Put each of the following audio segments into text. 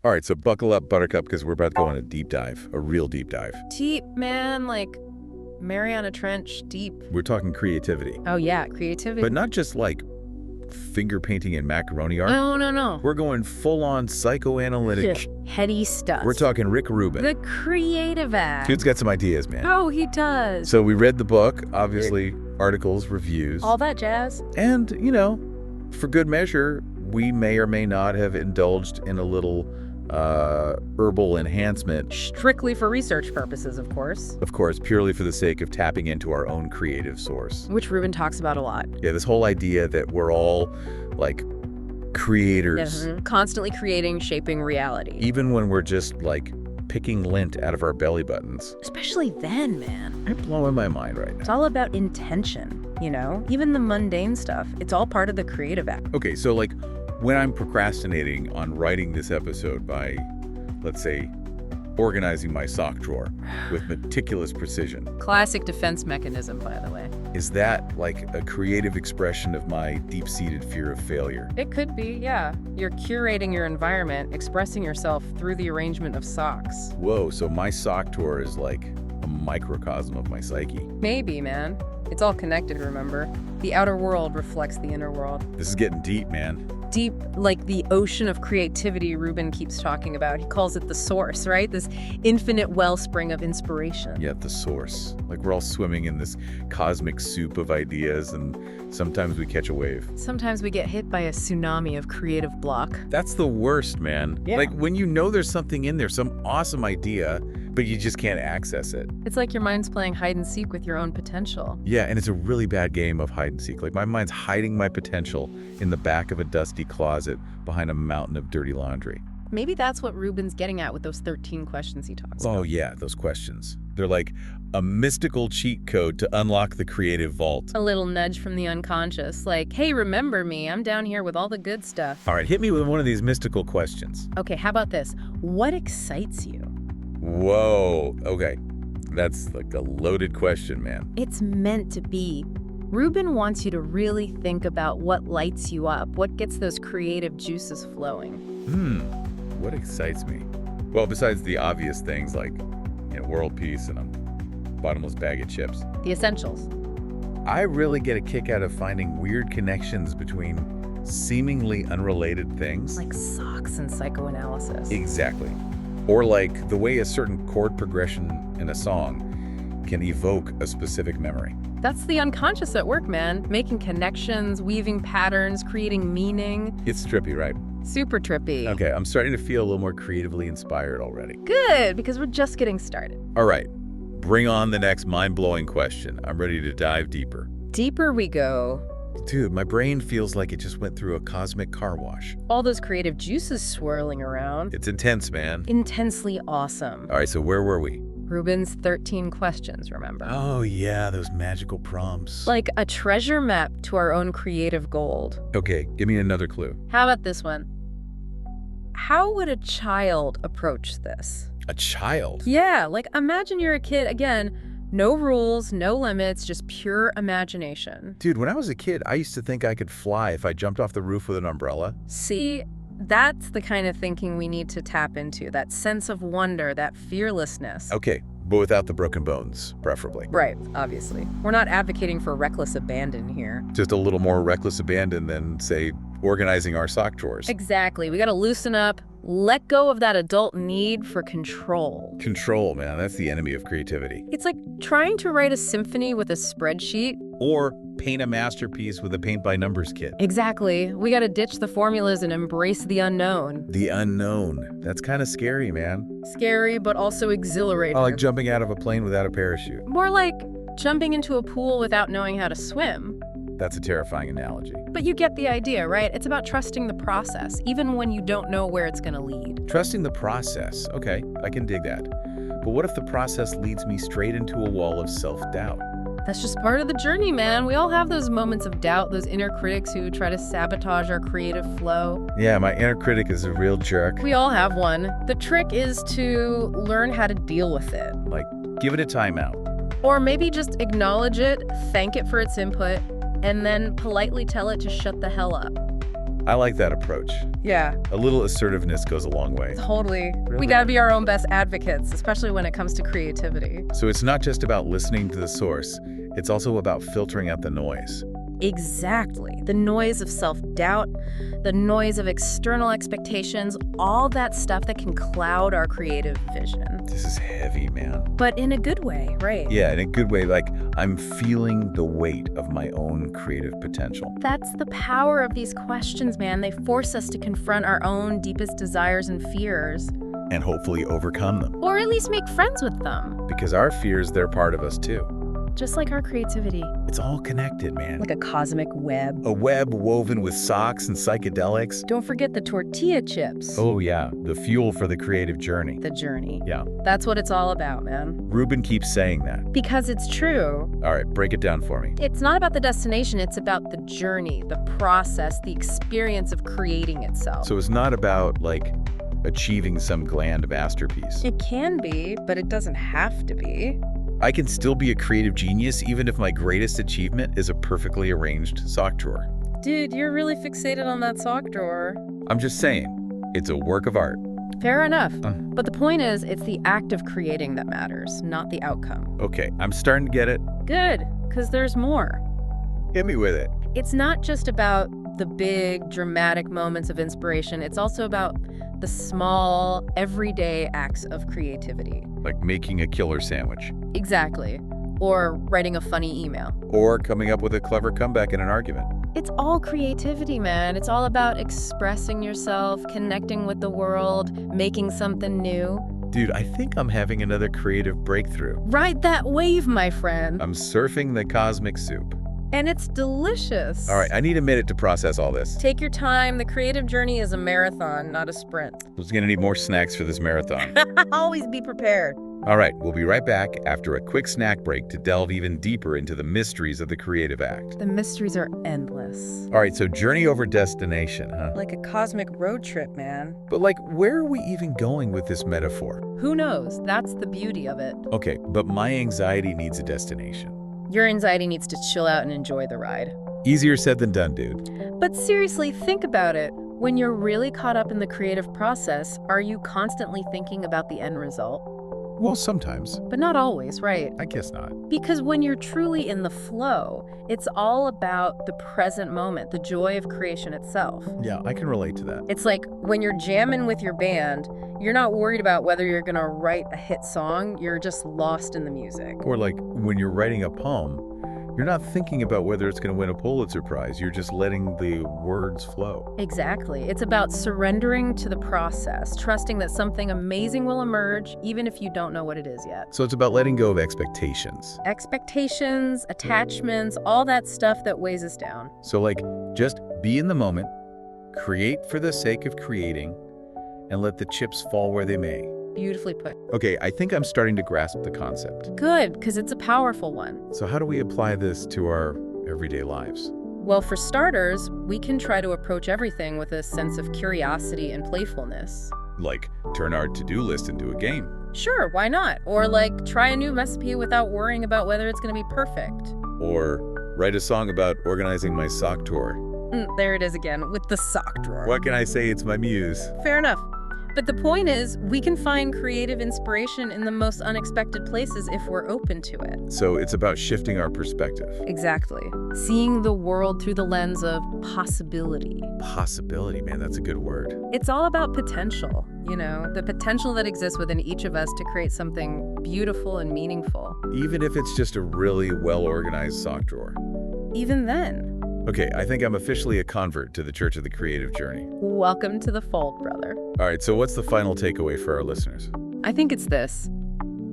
All right, so buckle up, Buttercup, because we're about to go on a deep dive, a real deep dive. Deep, man, like Mariana Trench, deep. We're talking creativity. Oh, yeah, creativity. But not just like finger painting and macaroni art. No. We're going full-on psychoanalytic. Heady stuff. We're talking Rick Rubin. The creative act. Dude's got some ideas, man. Oh, he does. So we read the book, obviously, articles, reviews. All that jazz. And, you know, for good measure, we may or may not have indulged in a little herbal enhancement. Strictly for research purposes, of course. Of course, purely for the sake of tapping into our own creative source. Which Rubin talks about a lot. Yeah, this whole idea that we're all, like, creators. Constantly creating, shaping reality. Even when we're just, like, picking lint out of our belly buttons. Especially then, man. I'm blowing my mind right now. It's all about intention, you know? Even the mundane stuff. It's all part of the creative act. Okay, so, like, when I'm procrastinating on writing this episode by, let's say, organizing my sock drawer with meticulous precision. Classic defense mechanism, by the way. Is that like a creative expression of my deep-seated fear of failure? It could be, yeah. You're curating your environment, expressing yourself through the arrangement of socks. Whoa, so my sock drawer is like a microcosm of my psyche. Maybe, man. It's all connected, remember? The outer world reflects the inner world. This is getting deep, man. Deep, like the ocean of creativity Rubin keeps talking about. He calls it the source, right? This infinite wellspring of inspiration. Yeah, the source. Like we're all swimming in this cosmic soup of ideas, and sometimes we catch a wave. Sometimes we get hit by a tsunami of creative block. That's the worst, man. Yeah. Like when you know there's something in there, some awesome idea, but you just can't access it. It's like your mind's playing hide and seek with your own potential. Yeah, and it's a really bad game of hide and seek. Like my mind's hiding my potential in the back of a dusty closet behind a mountain of dirty laundry. Maybe that's what Rubin's getting at with those 13 questions he talks about. Oh yeah, those questions. They're like a mystical cheat code to unlock the creative vault. A little nudge from the unconscious, like, hey, remember me, I'm down here with all the good stuff. All right, hit me with one of these mystical questions. Okay, how about this? What excites you? Whoa, okay. That's like a loaded question, man. It's meant to be. Rubin wants you to really think about what lights you up, what gets those creative juices flowing. What excites me? Well, besides the obvious things like, you know, world peace and a bottomless bag of chips. The essentials. I really get a kick out of finding weird connections between seemingly unrelated things. Like socks and psychoanalysis. Exactly. Or like the way a certain chord progression in a song can evoke a specific memory. That's the unconscious at work, man. Making connections, weaving patterns, creating meaning. It's trippy, right? Super trippy. Okay, I'm starting to feel a little more creatively inspired already. Good, because we're just getting started. All right, bring on the next mind-blowing question. I'm ready to dive deeper. Deeper we go. Dude, my brain feels like it just went through a cosmic car wash. All those creative juices swirling around. It's intense, man. Intensely awesome. All right, so where were we? Rubin's 13 questions, remember? Oh, yeah, those magical prompts. Like a treasure map to our own creative gold. Okay, give me another clue. How about this one? How would a child approach this? A child? Yeah, like imagine you're a kid, again, no rules, no limits, just pure imagination. Dude, when I was a kid, I used to think I could fly if I jumped off the roof with an umbrella. See, that's the kind of thinking we need to tap into, that sense of wonder, that fearlessness. Okay, but without the broken bones, preferably. Right, obviously. We're not advocating for reckless abandon here. Just a little more reckless abandon than, say, organizing our sock drawers. Exactly. We gotta loosen up, let go of that adult need for control. Control, man, that's the enemy of creativity. It's like trying to write a symphony with a spreadsheet. Or paint a masterpiece with a paint-by-numbers kit. Exactly. We gotta ditch the formulas and embrace the unknown. The unknown. That's kind of scary, man. Scary, but also exhilarating. I like jumping out of a plane without a parachute. More like jumping into a pool without knowing how to swim. That's a terrifying analogy. But you get the idea, right? It's about trusting the process, even when you don't know where it's gonna lead. Trusting the process. Okay, I can dig that. But what if the process leads me straight into a wall of self-doubt? That's just part of the journey, man. We all have those moments of doubt, those inner critics who try to sabotage our creative flow. Yeah, my inner critic is a real jerk. We all have one. The trick is to learn how to deal with it. Like, give it a timeout. Or maybe just acknowledge it, thank it for its input, and then politely tell it to shut the hell up. I like that approach. Yeah, A little assertiveness goes a long way. totally. Really? We gotta be our own best advocates, especially when it comes to creativity. So it's not just about listening to the source, it's also about filtering out the noise. Exactly. The noise of self-doubt, the noise of external expectations, all that stuff that can cloud our creative vision. This is heavy, man. But in a good way, right? Yeah, in a good way, like I'm feeling the weight of my own creative potential. That's the power of these questions, man. They force us to confront our own deepest desires and fears. And hopefully overcome them. Or at least make friends with them. Because our fears, they're part of us too. Just like our creativity. It's all connected, man. Like a cosmic web. A web woven with socks and psychedelics. Don't forget the tortilla chips. Oh yeah, the fuel for the creative journey. The journey. Yeah. That's what it's all about, man. Rubin keeps saying that. Because it's true. All right, break it down for me. It's not about the destination, it's about the journey, the process, the experience of creating itself. So it's not about, like, achieving some grand masterpiece. It can be, but it doesn't have to be. I can still be a creative genius even if my greatest achievement is a perfectly arranged sock drawer. Dude, you're really fixated on that sock drawer. I'm just saying, it's a work of art. Fair enough. But the point is, it's the act of creating that matters, not the outcome. Okay, I'm starting to get it. Good, because there's more. Hit me with it. It's not just about the big, dramatic moments of inspiration. It's also about the small, everyday acts of creativity. Like making a killer sandwich. Exactly. Or writing a funny email. Or coming up with a clever comeback in an argument. It's all creativity, man. It's all about expressing yourself, connecting with the world, making something new. Dude, I think I'm having another creative breakthrough. Ride that wave, my friend. I'm surfing the cosmic soup. And it's delicious. All right, I need a minute to process all this. Take your time. The creative journey is a marathon, not a sprint. I was gonna need more snacks for this marathon. Always be prepared. All right, we'll be right back after a quick snack break to delve even deeper into the mysteries of the creative act. The mysteries are endless. All right, so journey over destination, huh? Like a cosmic road trip, man. But like, where are we even going with this metaphor? Who knows? That's the beauty of it. Okay, but my anxiety needs a destination. Your anxiety needs to chill out and enjoy the ride. Easier said than done, dude. But seriously, think about it. When you're really caught up in the creative process, are you constantly thinking about the end result? Well, sometimes. But not always, right? I guess not. Because when you're truly in the flow, it's all about the present moment, the joy of creation itself. Yeah, I can relate to that. It's like when you're jamming with your band, you're not worried about whether you're gonna write a hit song, you're just lost in the music. Or like when you're writing a poem, you're not thinking about whether it's going to win a Pulitzer Prize. You're just letting the words flow. Exactly. It's about surrendering to the process, trusting that something amazing will emerge, even if you don't know what it is yet. So it's about letting go of expectations. Expectations, attachments, all that stuff that weighs us down. So like, just be in the moment, create for the sake of creating, and let the chips fall where they may. Beautifully put. Okay, I think I'm starting to grasp the concept. Good, because it's a powerful one. So how do we apply this to our everyday lives? Well, for starters, we can try to approach everything with a sense of curiosity and playfulness. Like, turn our to-do list into a game. Sure, why not? Or like, try a new recipe without worrying about whether it's going to be perfect. Or write a song about organizing my sock drawer. There it is again, with the sock drawer. What can I say? It's my muse. Fair enough. But the point is, we can find creative inspiration in the most unexpected places if we're open to it. So it's about shifting our perspective. Exactly. Seeing the world through the lens of possibility. Possibility, man, that's a good word. It's all about potential, you know, the potential that exists within each of us to create something beautiful and meaningful. Even if it's just a really well-organized sock drawer. Even then. Okay, I think I'm officially a convert to the Church of the Creative Journey. Welcome to the fold, brother. All right, so what's the final takeaway for our listeners? I think it's this.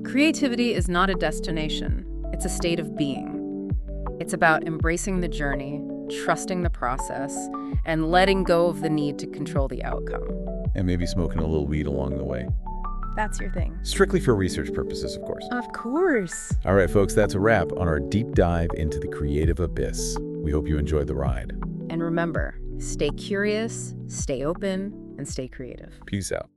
Creativity is not a destination. It's a state of being. It's about embracing the journey, trusting the process, and letting go of the need to control the outcome. And maybe smoking a little weed along the way. That's your thing. Strictly for research purposes, of course. Of course. All right, folks, that's a wrap on our deep dive into the creative abyss. We hope you enjoyed the ride. And remember, stay curious, stay open, and stay creative. Peace out.